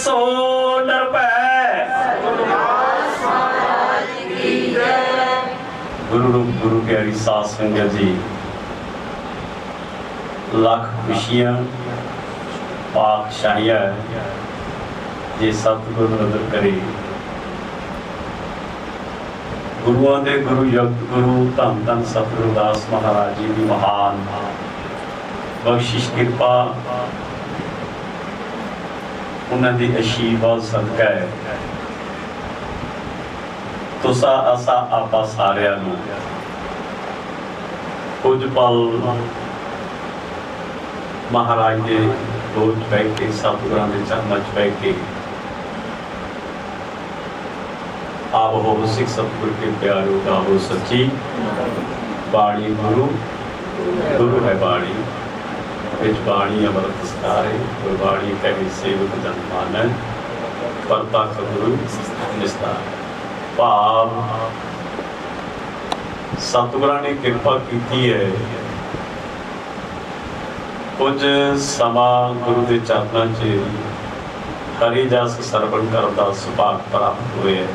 सो डर पै। गुरु रूप गुरु प्यारी साध संगत जी, लख खुशियां पातशाहियां जे सतगुरु नदर करे। गुरुआं दे गुरु जगत गुरु धन धन सतगुरु दास महाराज जी की महान बख्शिश कृपा उन्होंने आशीर्वाद सदका है तुसा असा आपा सारिया नूं कुछ पल महाराज के गोद बैठ के सतगुरां दे चरणां च बैठ के आप हो सिख सतगुर के प्यारो गावो सच्ची बाणी गुरु गुरु है बाणी विच बाणी अमृत सितारे गुरबाणी कहे सेवक जन मानै परतख गुरु निस्तार। भाव सतगुरां ने कृपा की है कुछ समा गुरु के चरणों च हरि जस सरवण करने का सुभाग प्राप्त हुए है।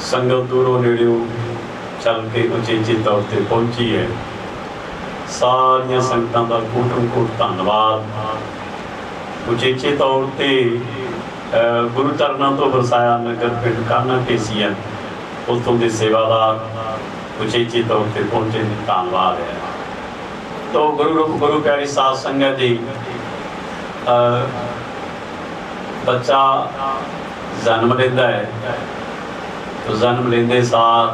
संगत दूरों नेड़ों चल के उचेचे तौर पर पहुंची है। सारिया संगतां का कोटन-कोट धन्नवाद। उचेचे तौर पर गुरु चरणों तो बरसाया नगर पिंड काना ढेसिया उतों के सेवादार उचेचे तौर पर पहुंचे, धन्यवाद है। तो गुरु रूप गुरु प्यारी साध संगत जी, बच्चा जन्म लेता है तो जन्म लेंदे सार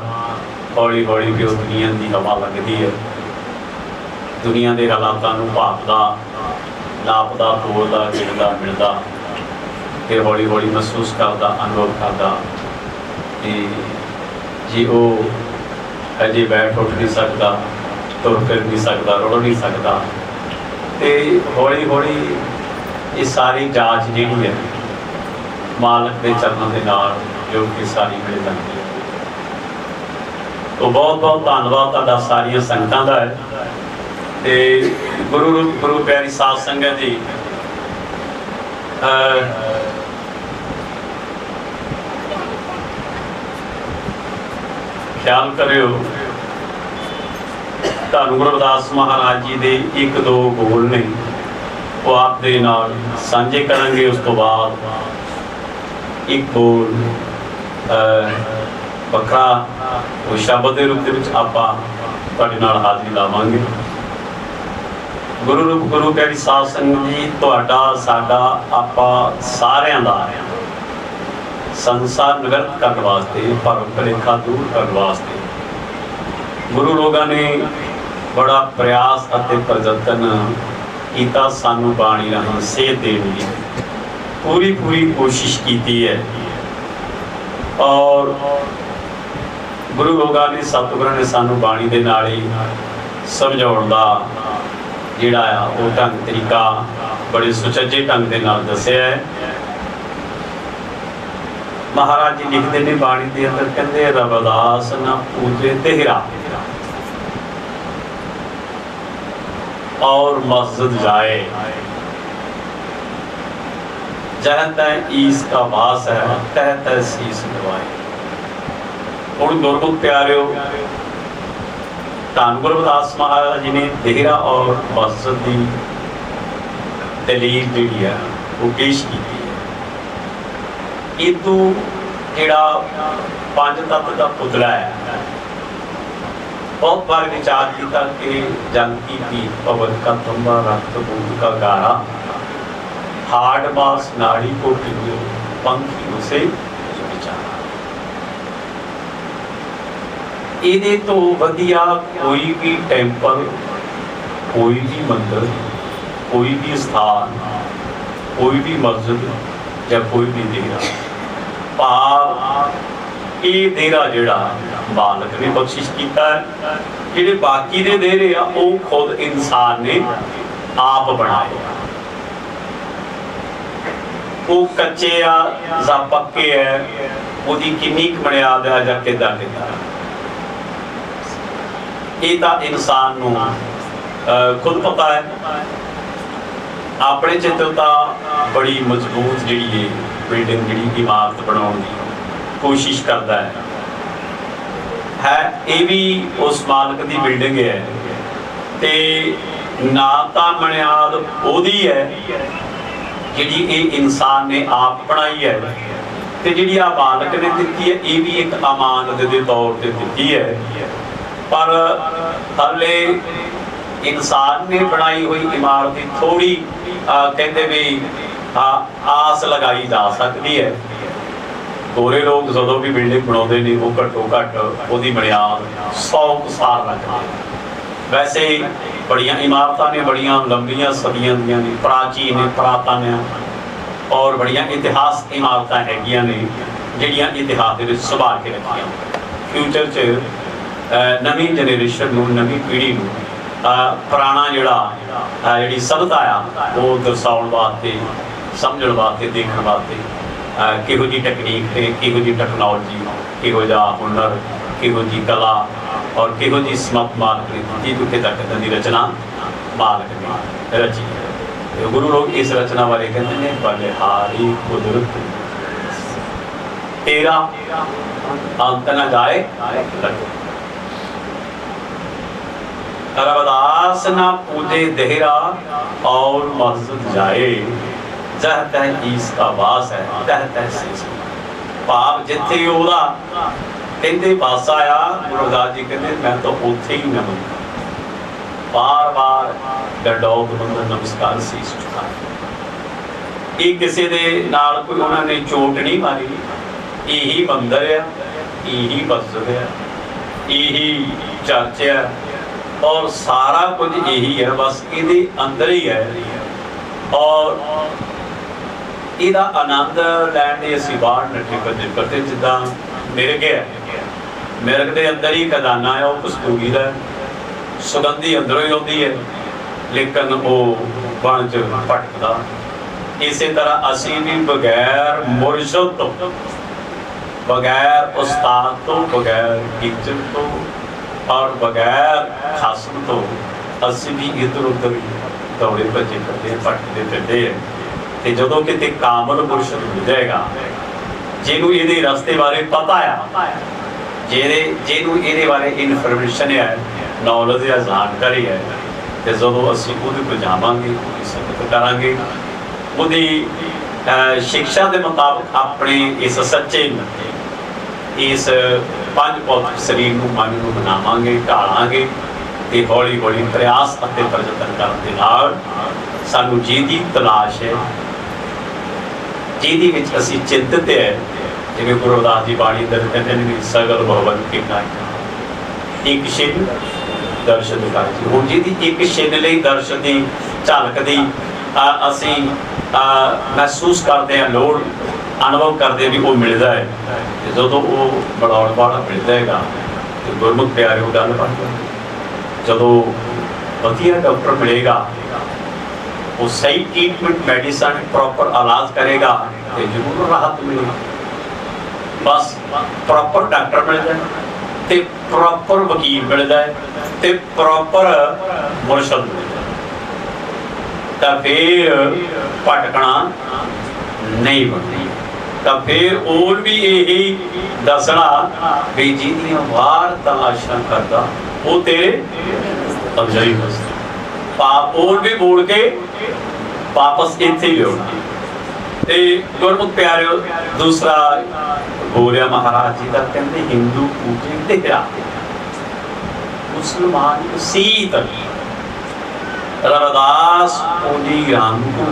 हौली हौली भी दुनिया की हवा लगती है। दुनिया के हालातों को भापदा नापदा तोड़दा गिनदा मिलदा फिर हौली हौली महसूस करता अनुभव करता कि जी वो अजे बैठ उठ नहीं सकता, तुर फिर नहीं सकता, रुड़ नहीं सकता। तो हौली हौली ये सारी जांच जी है मालक के चरणों के नाल जो कि सारी मिल जाती है। तो बहुत बहुत धन्यवाद तुहाडा सारिया संगतां दा है। ते गुरु रूप गुरु प्यारी साध संगत जी, ख्याल करियो धन गुरु रविदास महाराज जी के एक दो बोल ने वो आप दे नाल सांझे करेंगे। उस तो बाद एक बोल बखरा वो शब्द के रूप में आपां तुहाडे नाल हाज़री लावांगे। गुरु रूप गुरु प्यारी साध संगत जी, तुहाडा साडा आपां सारियां दा संसार निवृत्त करने वास्ते, भरम भुलेखा दूर करने वास्ते गुरु लोगों ने बड़ा प्रयास और प्रयत्न किया। सानू बाणी राहीं सेध देने की पूरी पूरी कोशिश की है और गुरु लोगों ने सतगुरां ने सानू बाणी दे नाल ही समझाउण दा जिहड़ा आ वो ढंग तरीका बड़े सुचज्जे ढंग दे नाल दस्सिया है। महाराज जी लिखते ने बाणी के अंदर, कहते रविदास न पूजे तेहरा और मस्जिद जाए जह तय ईस का वास है तह तह शीस नवाए। हुण गुरमुख प्यारिओ, धन गुरु रविदास महाराज जी ने देहरा और मस्जिद की दलील जी है वो पेश की है। इतू जिहड़ा पंज तत्व का पुतला है बहुत बार विचार किया कि जंग की पीठ पवन का तुम्बा रक्त बूंद का गारा हार्ड मास नाड़ी को पिंजो पंखी उसे विचारा। इहदे तो वधिया कोई भी टेंपल, कोई भी मंदिर, कोई भी स्थान, कोई भी मस्जिद या कोई भी देरा भाव ये देरा जिहड़ा मालक ने बख्शिश किया है। जिहड़े बाकी दे देरे आ वो खुद इंसान ने आप बनाए। वो कच्चे आ या पक्के है, उसकी किन्नी बुनियाद है या किदा किदा, ये तो इंसान नूं खुद पता है। अपने चित्र तो बड़ी मजबूत जी बिल्डिंग जी इमारत बनाने की कोशिश करता है ये भी उस मालक की बिल्डिंग है तो ना तो बुनियाद ओदी है जी ये इंसान ने आप बनाई है तो जी आ मालक ने दी है ये भी एक अमानत के तौर पर दी है पर हले इंसान ने बनाई हुई इमारत की थोड़ी कहते भी आस लगाई जा सकती है। गोरे लोग जो भी बिल्डिंग बनाते हैं वो घट्टो घट वो बुनियाद 100 साल रखते हैं। वैसे बड़िया इमारत ने बड़िया लंबिया सदियां दी ने प्राचीन ने पुरातन और बड़िया इतिहास इमारत हैगियां ने जिहड़ियां इतिहास के संभाल के रखियां फ्यूचर च नवी जनरेशन में नवी पीढ़ी में पुराना जिहड़ा जिहड़ी सभ्यता आ वो दर्शाउण वास्ते समझण वास्ते देखण वास्ते किहो जी टेक्नीक है किहो जी टैक्नोलॉजी किहो जा हुनर किहो जी कला और किहो जी समर्थ मालक ने दी कितने तक की रचना मालक ने रची है। तो गुरु लोग इस रचना बारे कहते हैं बलिहारी कुदरत तेरा अंत न जाए रविदास ना पूजे देहरा और मस्जिद जाए जह तह ईस का वास है तह तह शीस पाप जिथे ओदा कहते पास आया गुरु रविदास जी कहते मैं तो उत्थे ही न बार बार डंडौत बंदन नमस्कार शीस झुकाए ये किसी दे नाल कोई उन्होंने चोट नहीं मारी यही मंदिर है यही मस्जिद है यही चर्च है और सारा कुछ यही है बस ये अंदर ही है और ਇਹਦਾ आनंद लैन ਲਈ ਅਸੀਂ ਬਾਹਰ ਨੱਠੇ ਭੱਜੇ ਕਰਦੇ ਜਿੱਦਾਂ ਮਿਰਗ ਹੈ ਮਿਰਗ ਦੇ ਅੰਦਰ ਹੀ ਖਜ਼ਾਨਾ ਹੈ ਉਹ ਕਸਤੂਰੀ ਦਾ ਸੁਗੰਧੀ ਅੰਦਰੋਂ ਹੀ ਆਉਂਦੀ ਹੈ ਲੇਕਿਨ ਉਹ ਬਣ ਚ ਭਟਕਦਾ ਇਸੇ ਤਰ੍ਹਾਂ ਅਸੀਂ ਵੀ ਬਗੈਰ ਮੁਰਸ਼ਦ ਤੋਂ बगैर उस्ताद तो बगैर टीचर तो और बगैर खासम तो असी भी इधर उधर दौड़े भजे फिरते भटकते फिरते हैं तो जो कितने कामल मुर्शद मिल जाएगा जिन्हों ये रस्ते बारे पता है जिन्हों ये बारे इनफॉर्मेशन है नॉलेज या जानकारी है तो जो असी वो जावांगे संगत करांगे वो शिक्षा के मुताबिक अपने इस सच्चे इस पंज भौतिक शरीर को मन को बनावांगे ढालांगे तो हौली हौली प्रयास और प्रयत्न करने नाल सानू जिहदी तलाश है जिहदी विच असीं चिंतित है जिवें गुरु रविदास जी बाणी दर कहते हैं सगल भवन के नायक एक छिन दर्शन दिखाए जी हुण जिहदी एक छिन लई दर्शन की झलक दी असीं महसूस करते हैं लोड़ अनुभव करते भी वो मिलता है जो तो वो बढ़ाउण वाला मिलता है तो गुरमुख प्यारे वो गल बन जाती जो वधिया डॉक्टर मिलेगा वो सही ट्रीटमेंट मेडिसन प्रॉपर इलाज करेगा तो जरूर राहत मिलेगी बस प्रॉपर डॉक्टर मिल जाए तो प्रॉपर वकील मिल जाए तो प्रॉपर मुर्शद मिल जाए तो फिर भटकना नहीं बनती तो फिर और भी यही दसना भी जिहदियां वार तलाशा करता वो तेरे अगली बसते पाप और भी बोल के वापस इत्थे ही लिया ते गुरमुख प्यारे दूसरा बोलिया महाराज जी का कहते हिंदू पूजे तेरा मुसलमान सीत रविदास पूजी राम को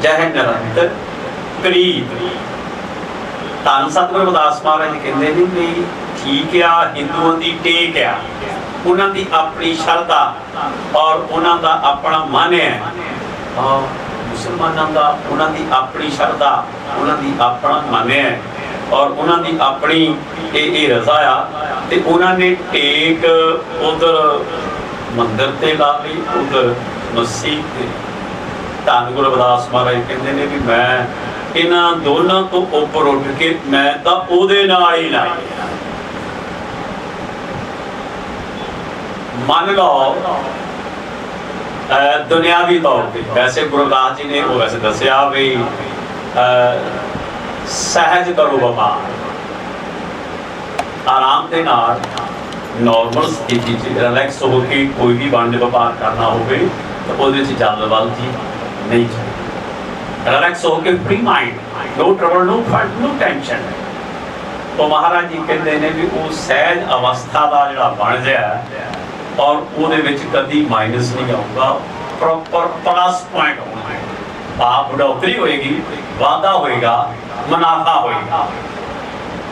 जह निरंतर प्रीत धन सतगुरु रविदास महाराज जी कहते हैं भी ठीक आ हिंदुओं की टेक आ उन्हों की अपनी श्रद्धा और उन्हों का अपना मन है और मुसलमानों का उन्हों की अपनी श्रद्धा उन्हों की अपना मन है और उन्हों की अपनी ये रजा आ तो उन्होंने टेक उधर मंदिर से ला ली उधर मसीह धन गुरु रविदास महाराज कहते हैं भी मैं इन्हां दोनों तो उपर उठ के मैं तो उहदे नाल ही लाई मान लो दुनियावी तौर पर वैसे गुरु रविदास जी ने वो वैसे दसिया भी सहज करो व्यापार, आराम के नाल नॉर्मल स्थिति रिलैक्स होकर कोई भी वंड व्यापार करना हो तो वो जल्दबाजी नहीं चाहिए। रिलैक्स होकर free mind, no trouble, no fund, no tension. तो महाराज जी कहते हैं भी वो सहज अवस्था का जो बन गया और वो कभी माइनस नहीं आऊगा, प्रॉपर प्लस पॉइंट होना है। आप बढ़ोतरी होएगी, वाधा होएगा, मुनाफा होएगा।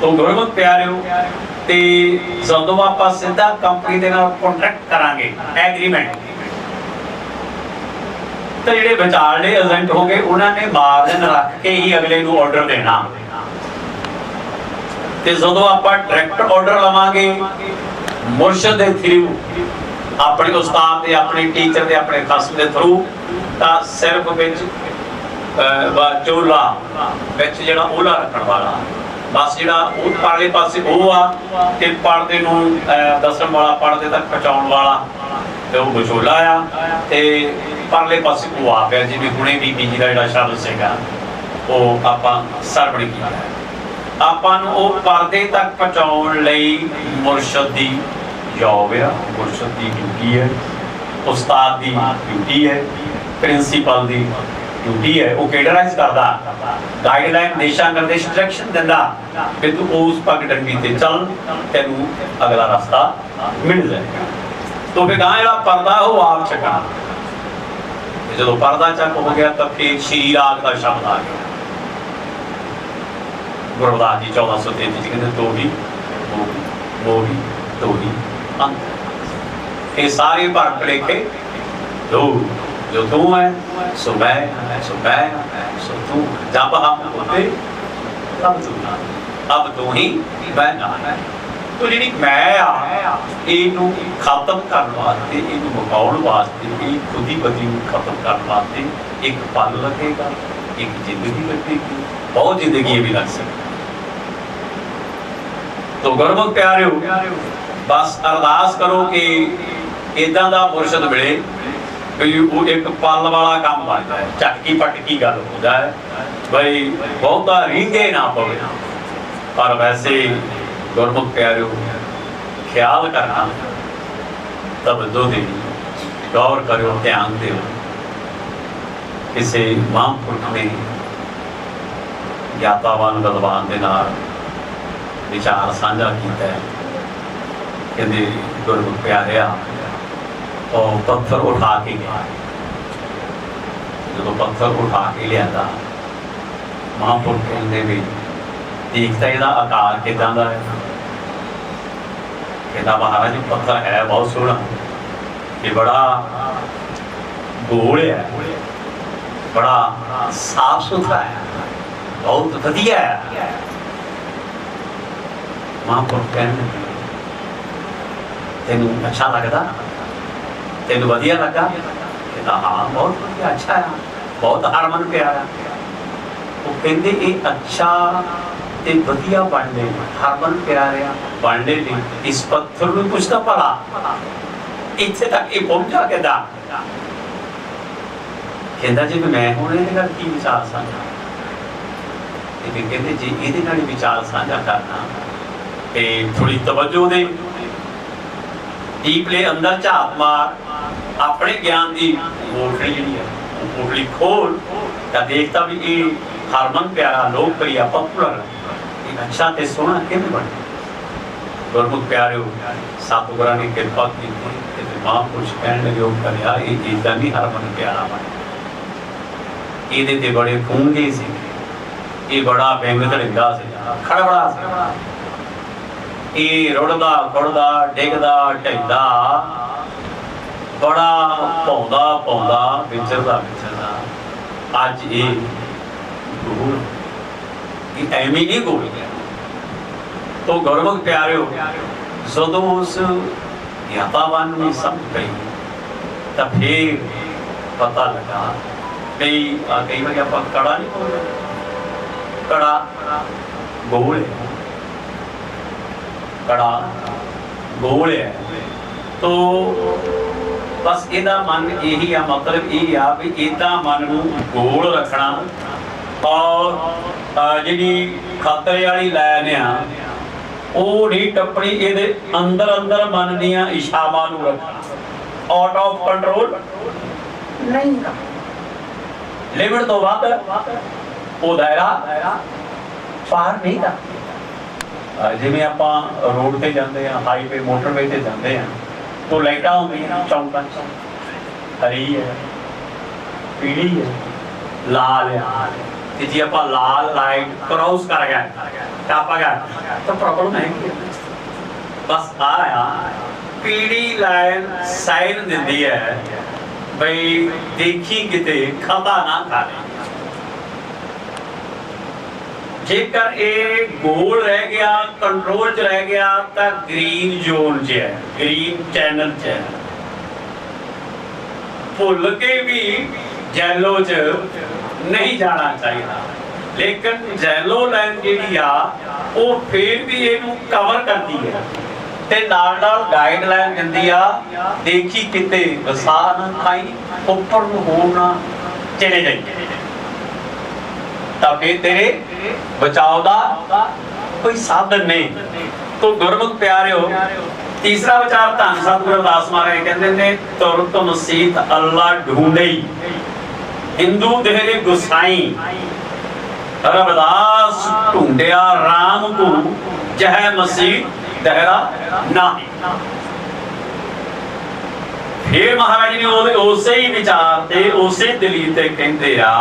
तो गुरमुख प्यारिओ ते जदों आपां सीधा कंपनी दे नाल कॉन्ट्रैक्ट करांगे, एग्रीमेंट, तो जिहड़े विचारले एजेंट हो गए उन्होंने मार्जिन रख के ही अगले नूं ऑर्डर देना। ते जदों आपां डायरैक्ट ऑर्डर लवांगे मुर्शद दे थ्रू, अपने उस्ताद दे, अपने टीचर दे, अपने खसम दे थ्रू, तां सिर्फ विच चोला विच जिहड़ा ओला रखण वाला, बस जिहड़ा वो परले पासे वो आ ते पड़दे नूं दसण वाला, पड़दे तक पहुंचाउण वाला ते वो विचोला आ, ते परले पासे वो आ पिया। जिवें हुणे बीबी जी दा जिहड़ा शब्द सीगा वो आपां सरवण कीता। आपां नूं वो परदे तक पहुंचाउण लई मुर्शद दी जॉब है, मुर्शद की ड्यूटी है, उस्ताद की ड्यूटी है, प्रिंसीपल की ड्यूटी है। वो कैडराइज करता, गाइडलाइन, दिशा निर्देश, डायरेक्शन दिंदा कि तू उस पगडंडी ते चल, तेनू अगला रास्ता मिल जाएगा। तो फिर गांव जो पर्दा वो आप चकना, जो पर्दा चक हो गया तो फिर श्री राग का शब्द आ गया। गुरु रविदास जी 1433 कहते तो ही वो ही तो ही अंत। ये सारे भर भुलेखे दूर, जो तू है सो मैं, सो मैं सो तू। जब हम होते तब तू ना, अब तू ही मैं ना है। तो जी मैं आ इनू खत्म करने वास्ते, इनू मुकाउण वास्ते, ये खुदी बदी खत्म करने वास्ते एक पल लगेगा, एक जिंदगी लगेगी, बहुत जिंदगी भी लग सकती। तो गुरमुख प्यारिओ बस अरदास करो कि इदां दा मुर्शद मिले भी वो एक पल वाला काम बन जाए, झटकी पटकी गल हो जाए, भाई बहुता रींगे ना पवे। पर वैसे गुरमुख प्यारिओ ख्याल करना, तवज्जो देनी, गौर करो, ध्यान दो। किसी महापुरुष ने ज्ञातावान विद्वान के नाल विचार साझा किया है, कहते गुरमुख प्यारिआ और पत्थर उठा के गया, जो पत्थर उठा के लिया महापुरुष कहते भी देखता इसका आकार किदा का है, कहता महाराज पत्थर है बहुत सोहना, ये बड़ा गोल है, बड़ा साफ सुथरा है, बहुत वधिया है। महापुरुष कहने तेनू अच्छा लगता, तेन वधिया लगा? कहता हाँ बहुत वधिया, अच्छा है, बहुत हरमन प्यारा। वो कहते ये अच्छा ते वधिया बनने, हरमन प्यारा बनने लिए इस पत्थर में कुछ तो पड़ा, इत्थे तक ये पहुंचा। कहता जी मैं होने का की विचार साझा, कहते जी ये विचार साझा करना ते थोड़ी तवज्जो दे, डीपले अंदर झात मार, अपने ज्ञान की कोठड़ी जी है कोठड़ी खोल, देखता भी ये हरमन प्यारा, लोकप्रिय, पॉपुलर, अच्छा ते सोहना किवें बने। गुरमुख प्यारिओ सतगुरां ने कृपा की, महापुरुष कहण लगे करिया ये इदां नहीं हरमन प्यारा बने, ये ते बड़े फूंगे सी, ये बड़ा विंग धड़िंदा सी, खड़बड़ा सी, ये रुड़दा खुड़दा डिगदा ढिंदा, बड़ा पौंदा पौंदा विचरदा विचरदा, अज ये गोल, ये एवें नहीं गोल गया। तो गुरमुख प्यारिओ जदों उस ज्ञातावान ने समझ गई तो फिर पता लगा कई बार आप कड़ा नहीं बोल, कड़ा गोल है, कड़ा गोल है। तो बस ਇਹਦਾ मन यही आ, मतलब ये आ भी इदा मन नूं गोल रखना और जी खतरे वाली लैन आ ਉਹ नहीं टप्पनी ਇਹਦੇ अंदर अंदर मन ਦੀਆਂ इच्छावां ਨੂੰ रखना आउट ऑफ कंट्रोल नहीं लिमिट तो ਵੱਧ ਉਹ दायरा पार नहीं करता। जिवें आपां रोड ते जांदे आ हाईवे मोटरवे ते जांदे आ तो लाइटां होंदियां चौंकां हरी है पीली है लाल है कि जी आप लाल लाइट क्रॉस कर गए टापा गए तो प्रॉब्लम है बस आया पीली लाइन साइन दिंदी है भाई देखी किते खता ना खा ले जेकर ये गोल रह गया कंट्रोल च रह गया तो ग्रीन जोन च है ग्रीन चैनल च है भुल के भी जैलो च नहीं जाना चाहिए लेकिन जैलो लाइन जी आ वो फिर भी इनू कवर करती है ते नाल नाल गाइडलाइन दिंदी आ देखी किते वसा ना खाई ऊपर नूं होर ना चले जाइए तो फिर तेरे बचाव का कोई साधन नहीं। तो गुरमुख प्यारे हो तीसरा विचार धन सतगुरु रविदास महाराज कहते ने तुरत मसीत अल्लाह ढूंढे हिंदू देहरे गुसाई रविदास ढूंढिया राम को जह मसीत दहरा नाही। फिर महाराज ने उसे ही विचार ते उसे दलील ते कहते आ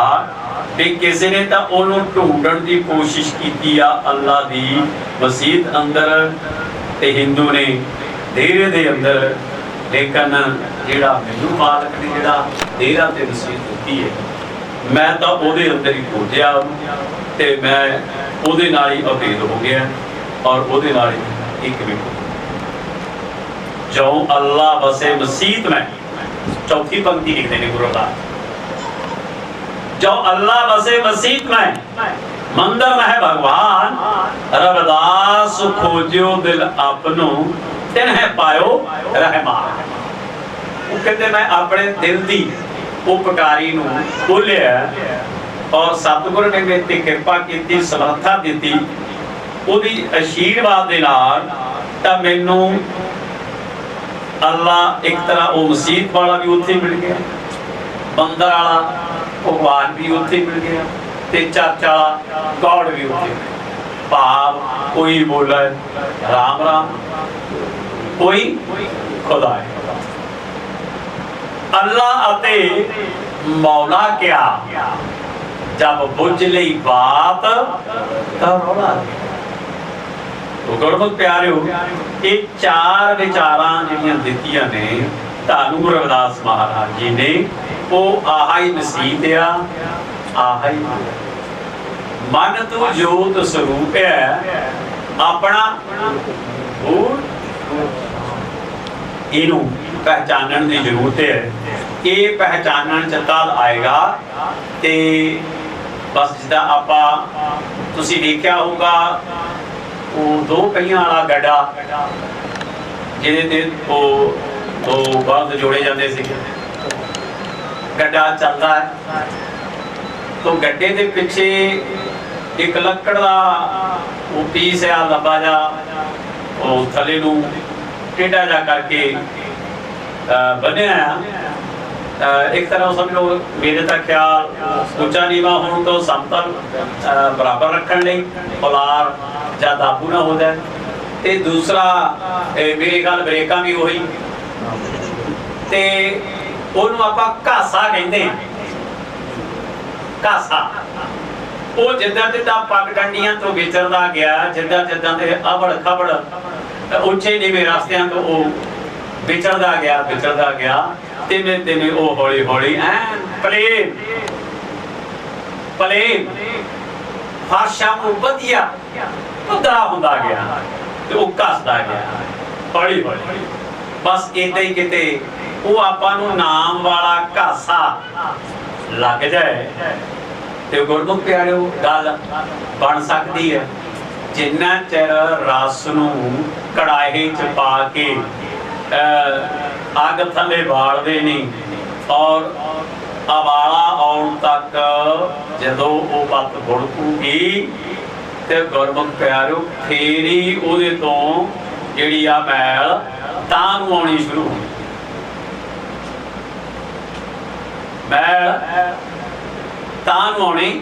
भी किसी ने तो उन्होंने ढूंढण की कोशिश की अल्लाह दी मसीत अंदर ते हिंदू ने डेरे दे अंदर लेकिन जेड़ा मैनू मालक ने जेड़ा डेरा ते मसीत होती है मैं तो ओदे अंदर ही खोजिया ते मैं ओदे नाल ही अभेद हो गया और ओदे नाल ही एक भी जो अल्लाह बसे मसीत में चौथी पंक्ति लिखते हैं गुरु रविदास जो अल्लाह बसे मसीत में मंदिर में है भगवान रविदास खोजियो दिल अपनो तिन है पायो रहमान। वो कहते मैं अपने दिल दी उपकारी नू खोलिया और सतगुरु ने मेरे ते कृपा की समर्था दी ओदी आशीर्वाद दे नाल तां मैनू अल्लाह एक तरह वो मसीत वाला भी उत्थे मिल गया बंदर वाला भगवान भी उत्थे मिल गया ते चर्च वाला गॉड भी उत्थे भाव कोई बोला राम राम कोई खुदा है। अल्लाह अते मौला क्या जब बुझ लई बात तां रौला तो गुरमुख प्यारे हो ये चार विचारां जिहड़ियां दित्तियां ने धन गुरु रविदास महाराज जी ने वो आहा ही नसीब आ आहा ही मन तो जोत स्वरूप है अपना इनू पहचानने की जरूरत है। ये पहचानने च तद आएगा ते बस जिदा आपा तुसी देखा होगा वो दो पहियां वाला गड्ढा जिहदे ते वो दो बल्द जोड़े जाते थे गड्ढा चलता है तो गड्ढे के पिछे एक लकड़ का वो पीस है लंबा जा वो थले नूं टेढ़ा जा करके बनिया एक तरह समझ लो मेरे तक ख्याल ऊंचा नीवा होने तो समतल बराबर रखने लई पलार या दाबू ना हो जाए ते दूसरा मेरे ख्याल ब्रेका भी वही ते ਉਹਨੂੰ ਆਪਾਂ ਘਾਸਾ ਕਹਿੰਦੇ ਘਾਸਾ ਉਹ ਜਿੱਦਾਂ ਜਿੱਦਾਂ ਪੱਗ ਡੰਡੀਆਂ ਤੋਂ ਵਿਚਰਦਾ ਗਿਆ ਜਿੱਦਾਂ ਜਿੱਦਾਂ ਤੇ ਅਵੜ ਖਬੜ ਉੱਚੇ ਨੀਵੇਂ ਰਸਤਿਆਂ ਤੋਂ ਉਹ ਵਿਚਰਦਾ ਗਿਆ ਤਿਵੇਂ ਉਹ ਹੌਲੀ ਹੌਲੀ ਐ ਪਲੇਨ ਫਰਸ਼ਾਂ ਨੂੰ ਵਧੀਆ ਪੱਧਰਾ ਹੁੰਦਾ ਗਿਆ ਤੇ ਉਹ ਘਸਦਾ ਗਿਆ ਹੌਲੀ ਹੌਲੀ ਬਸ ਇਦਾਂ ਹੀ ਕਿਤੇ वो आपां नूं नाम वाला घासा लग जाए तो गुरमुख प्यारे गल बन सकती है जिन्ना चिर रस नूं कड़ाहे च पा के ਅੱਗ ਥੱਲੇ ਬਾਲਦੇ ਨਹੀਂ ਔਰ ਉਬਾਲਾ ਆਉਣ ਤੱਕ ਜਦੋਂ ਉਹ ਪੱਤ ਬੁੜਕੂਗੀ ਤੇ ਗੁਰਮੁਖ ਪਿਆਰਿਓ ਫੇਰ ਹੀ ਉਹਦੇ ਤੋਂ ਜਿਹੜੀ ਆ ਮੈਲ ਤਾਂ ਨੂੰ ਆਉਣੀ ਸ਼ੁਰੂ ਹੋਣੀ। ਮੈਲ ਤਾਂ ਨੂੰ ਆਉਣੀ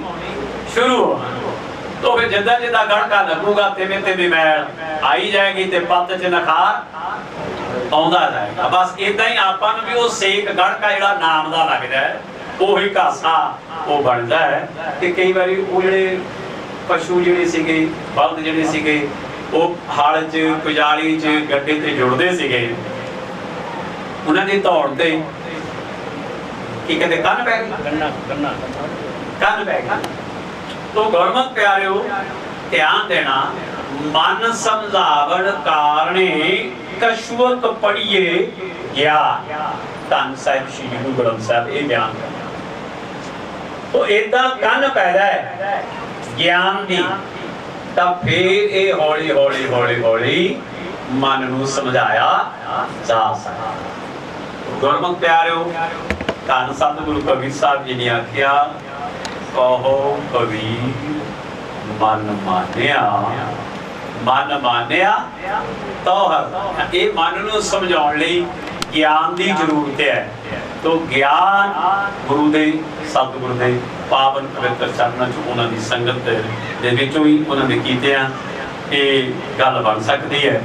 ਸ਼ੁਰੂ ਹੋਣੀ। तो फिर जिदा जिदा गड़का लगूगा तिवें तिवें मैल आई जाएगी ते पत्त च नखार आउंदा जाएगा। बस इदां ही आपां नूं भी वो सेक गड़का जिहड़ा नाम दा लगदा है ओही घासा वो बनदा है। ते कई बारी वो जिहड़े पशु जिहड़े सीगे बलद जिहड़े सीगे वो हल च पुजाली च गड्डे ते जुड़दे सीगे उन्हां दी दौड़ ते की कहते कंन पै गई कंन पै गई। तो गुरमुख प्यारिओ ध्यान देना मन समझावण कारणे कछुअत पढ़िए ज्ञान धन साहिब श्री गुरु ग्रंथ साहिब ये बयान करदा। तो इदा कन पैदा है ज्ञान दी तां फिर ये हौली हौली हौली हौली मन नूं समझाया जा सकदा। गुरमुख प्यारिओ धन सतगुरु कबीर साहिब जी ने आख्या कहो कबीर मन मानिया तो ये मन नूं समझाउण लई ज्ञान की जरूरत है। तो ज्ञान गुरु दे सतगुरु दे पावन पवित्र चरणों च उन्हां दी संगत दे विचों ही उन्हां दे कीतिआं ये गल बन सकती है।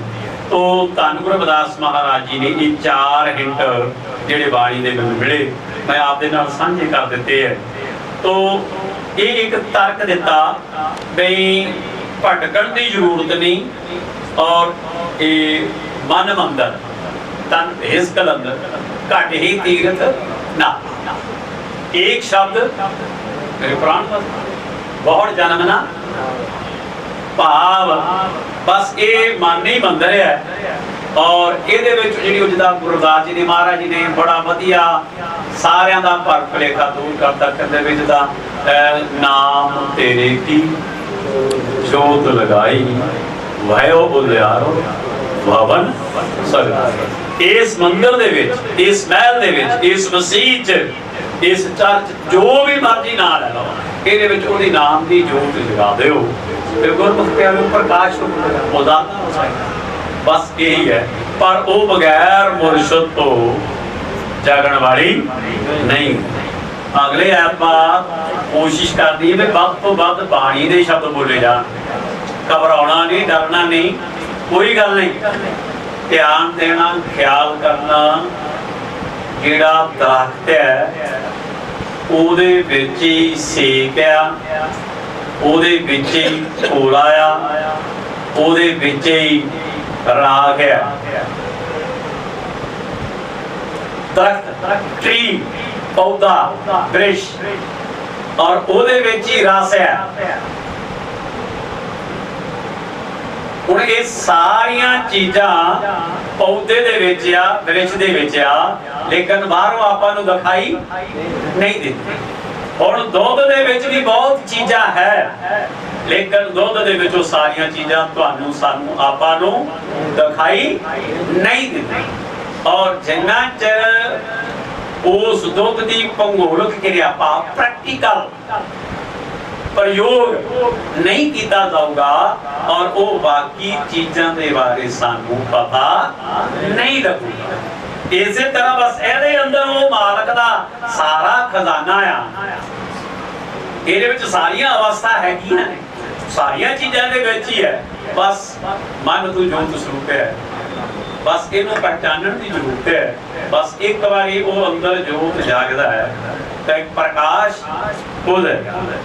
तो धन गुरु रविदास महाराज जी ने ये 4 हिंट जिहड़े बाणी दे मैनूं मिले मैं आप दे नाल साझे कर दिते है। तो ये एक तर्क दिता बई भटकण की जरूरत नहीं और ये मन मंदिर तन भेस कलंदर घट ही तीरथ ना एक शब्द मेरे प्राण बहुत जन्म ना भाव बस ये मन ही मंदिर है। और ये जिहड़ा गुरु रविदास जी ने महाराज जी ने बड़ा वधिया सारियां दा भर भुलेखा दूर करता कहंदे विच दा नाम तेरे की जोत लगाई वहो उलियारो भवन सरगाई। इस मंदिर दे विच इस महल दे विच इस मसीत च इस चर्च जो भी मर्जी ना ले लो इहदे विच उहदी नाम दी जोत जगा दिओ ते गुरमुख प्यारे प्रकाश उदाता हो सकदा। बस यही है पर वो बगैर मुर्शद तो जागण वाली नहीं। अगले आप कोशिश करती है वध तो वध बाणी दे शब्द बोले जान घबराना नहीं डरना नहीं कोई गल नहीं ध्यान देना ख्याल करना जिहड़ा दरख्त है ਉਹਦੇ ਵਿੱਚ ਹੀ ਸੇਕ ਆ ਉਹਦੇ ਵਿੱਚ ਹੀ ਕੋਲਾ ਆ ਉਹਦੇ ਵਿੱਚ ਹੀ राग है। दरख्त ट्री पौधा वृक्ष और ਉਹਦੇ ਵਿੱਚ ਹੀ रस है। ਹੁਣ ਇਹ ਸਾਰੀਆਂ ਚੀਜ਼ਾਂ ਪੌਦੇ ਦੇ ਵਿੱਚ ਆ ਵ੍ਰਿਕਸ਼ ਦੇ ਵਿੱਚ ਆ ਲੇਕਿਨ ਬਾਹਰੋਂ ਆਪਾਂ ਨੂੰ ਦਿਖਾਈ ਨਹੀਂ ਦਿੰਦੀ। ਹੁਣ ਦੁੱਧ ਦੇ ਵਿੱਚ ਵੀ ਬਹੁਤ ਚੀਜ਼ਾਂ ਹੈ लेकिन दुध दे विचों सारियां चीज़ां तुहानूं सानूं आपां नूं दिखाई नहीं दिंदी। और जिन्ना चਿਰ उस दुध की भंगोलक क्रिया प्रैक्टिकल प्रयोग नहीं किया जाऊगा और वो बाकी चीज़ों के बारे सानूं पता नहीं लगूगा। इसे तरह बस ਇਹਦੇ अंदर वो मालक दा सारा खजाना आ ਇਹਦੇ ਵਿੱਚ ਸਾਰੀਆਂ ਅਵਸਥਾ ਹੈਗੀਆਂ ਨੇ सारिया चीज़ों के विच ही है। बस मन तू जोत स्वरूप है बस इनू पहचानने की जरूरत है। बस एक बारी वो अंदर जोत जागदा है तो एक प्रकाश खुल जाएगा।